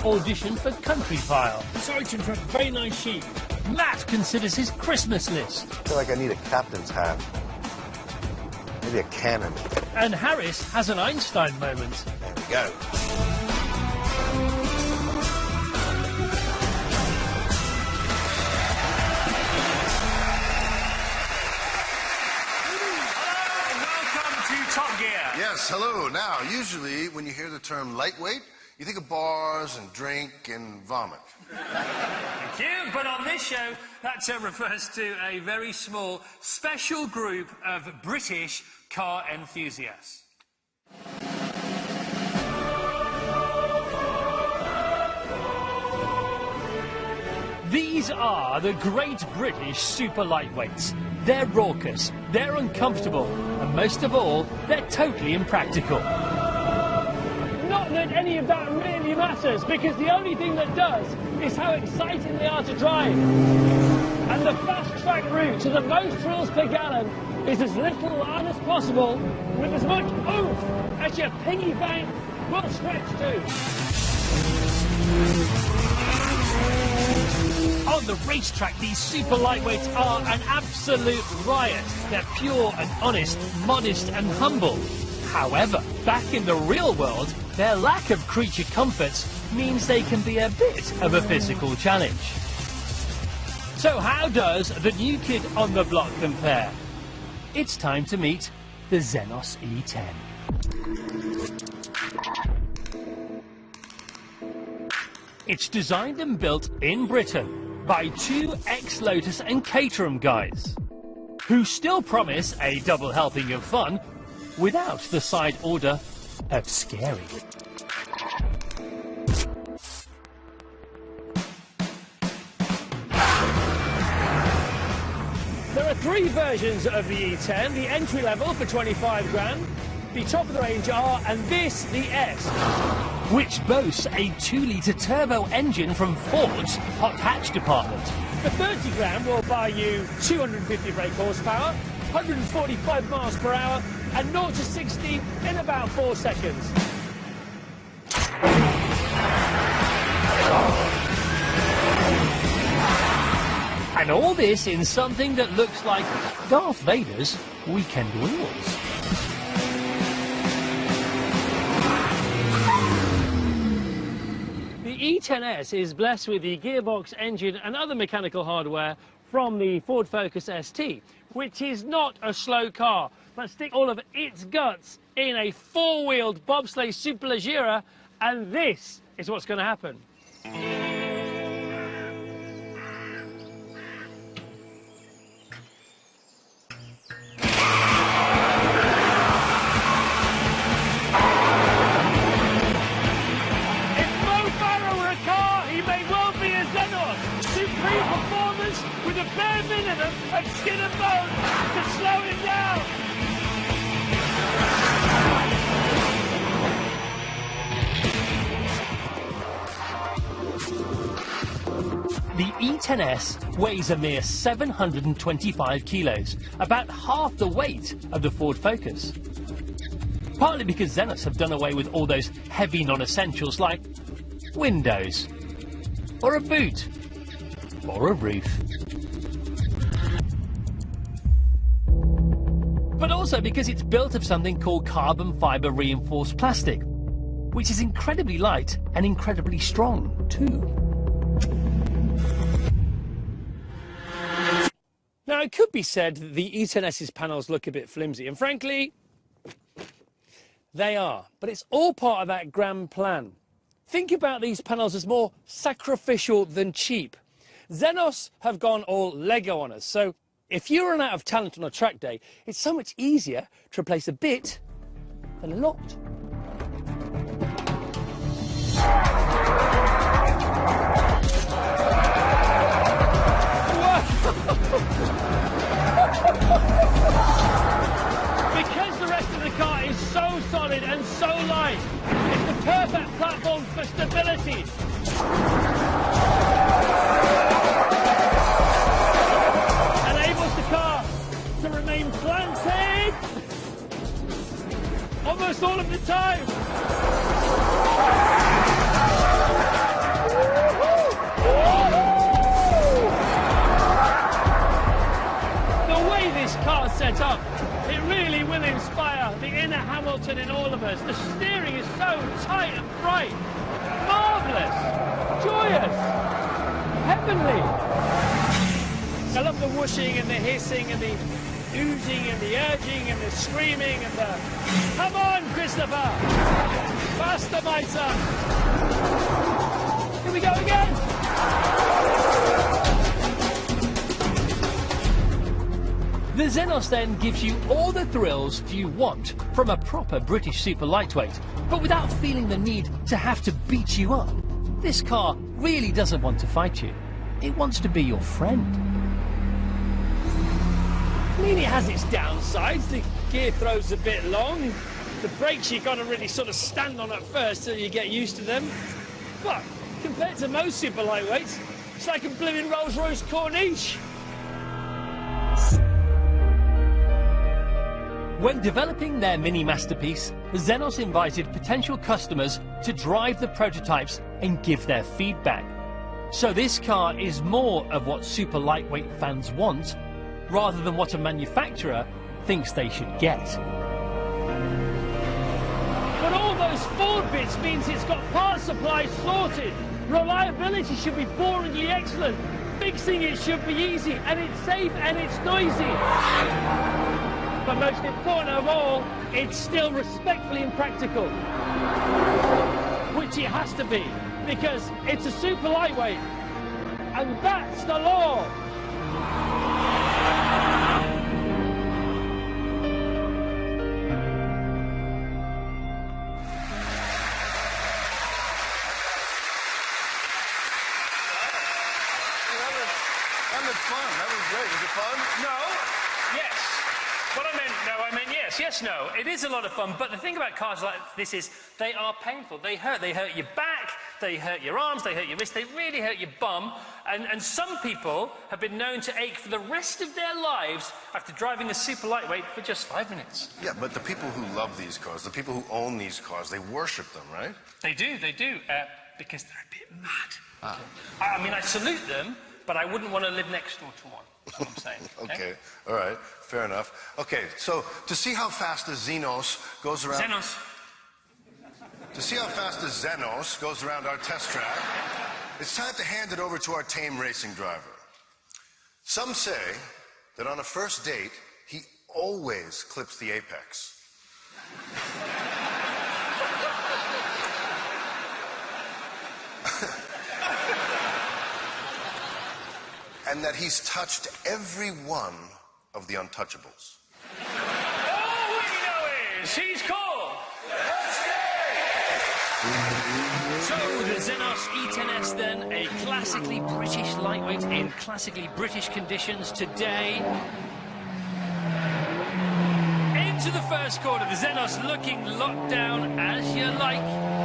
auditioned for Countryfile. Sorry to interrupt, very nice sheep. Matt considers his Christmas list. I feel like I need a captain's hat. Maybe a cannon. And Harris has an Einstein moment. There we go. Top Gear. Yes, hello. Now, usually when you hear the term lightweight, you think of bars and drink and vomit. Thank you. But on this show, that term refers to a very small, special group of British car enthusiasts. These are the great British super lightweights. They're raucous, they're uncomfortable, and most of all, they're totally impractical. Not that any of that really matters, because the only thing that does is how exciting they are to drive. And the fast-track route to the most thrills per gallon is as little on as possible, with as much oomph as your piggy bank will stretch to. On the racetrack, these super lightweights are an absolute riot. They're pure and honest, modest and humble. However, back in the real world, their lack of creature comforts means they can be a bit of a physical challenge. So how does the new kid on the block compare? It's time to meet the Xenos E10. It's designed and built in Britain by two ex-Lotus and Caterham guys, who still promise a double helping of fun without the side order of scary. There are three versions of the E10, the entry level for 25 grand, the top of the range R, and this, the S, which boasts a 2-litre turbo engine from Ford's hot hatch department. The 30 grand will buy you 250 brake horsepower, 145 miles per hour, and 0 to 60 in about 4 seconds. And all this in something that looks like Darth Vader's weekend wheels. The E10S is blessed with the gearbox, engine and other mechanical hardware from the Ford Focus ST, which is not a slow car, but stick all of its guts in a four-wheeled bobsleigh Superleggera, and this is what's going to happen. Supreme performance with a bare minimum of skin and bone to slow him down. The E10S weighs a mere 725 kilos, about half the weight of the Ford Focus. Partly because Xenos have done away with all those heavy non-essentials like windows, or a boot, or a roof. But also because it's built of something called carbon fibre reinforced plastic, which is incredibly light and incredibly strong too. Now, it could be said that the E10S's panels look a bit flimsy, and frankly, they are. But it's all part of that grand plan. Think about these panels as more sacrificial than cheap. Xenos have gone all Lego on us, so if you run out of talent on a track day, it's so much easier to replace a bit than a lot. Because the rest of the car is so solid and so light, it's the perfect platform for stability. Enables the car to remain planted almost all of the time. the inner Hamilton in all of us. The steering is so tight and bright. Marvellous. Joyous. Heavenly. I love the whooshing and the hissing and the oozing and the urging and the screaming and the... Come on, Christopher! Faster, my son! Here we go again! The Xenos then gives you all the thrills you want from a proper British super lightweight, but without feeling the need to have to beat you up. This car really doesn't want to fight you. It wants to be your friend. I mean, it has its downsides. The gear throw's a bit long. The brakes you've got to really sort of stand on at first till you get used to them. But compared to most super lightweights, it's like a blooming Rolls-Royce Corniche. When developing their mini masterpiece, Xenos invited potential customers to drive the prototypes and give their feedback. So this car is more of what super lightweight fans want, rather than what a manufacturer thinks they should get. But all those Ford bits means it's got parts supply sorted. Reliability should be boringly excellent. Fixing it should be easy, and it's safe and it's noisy. But most important of all, it's still respectfully impractical. Which it has to be, because it's a super lightweight. And that's the law. That was fun. That was great. Was it fun? No. Yes. What I meant, no, I meant yes. Yes, no. It is a lot of fun, but the thing about cars like this is they are painful. They hurt. They hurt your back, they hurt your arms, they hurt your wrists, they really hurt your bum. And some people have been known to ache for the rest of their lives after driving a super lightweight for just 5 minutes. Yeah, but the people who love these cars, the people who own these cars, they worship them, right? They do, because they're a bit mad. I mean, I salute them, but I wouldn't want to live next door to one. That's what I'm saying. Okay, all right, fair enough. Okay, so to see how fast the Xenos goes around... Xenos. To see how fast the Xenos goes around our test track, it's time to hand it over to our tame racing driver. Some say that on a first date, he always clips the apex. And that he's touched every one of the untouchables. All we know is he's called... So the Xenos E10S then, a classically British lightweight in classically British conditions today. Into the first corner, the Xenos looking locked down as you like.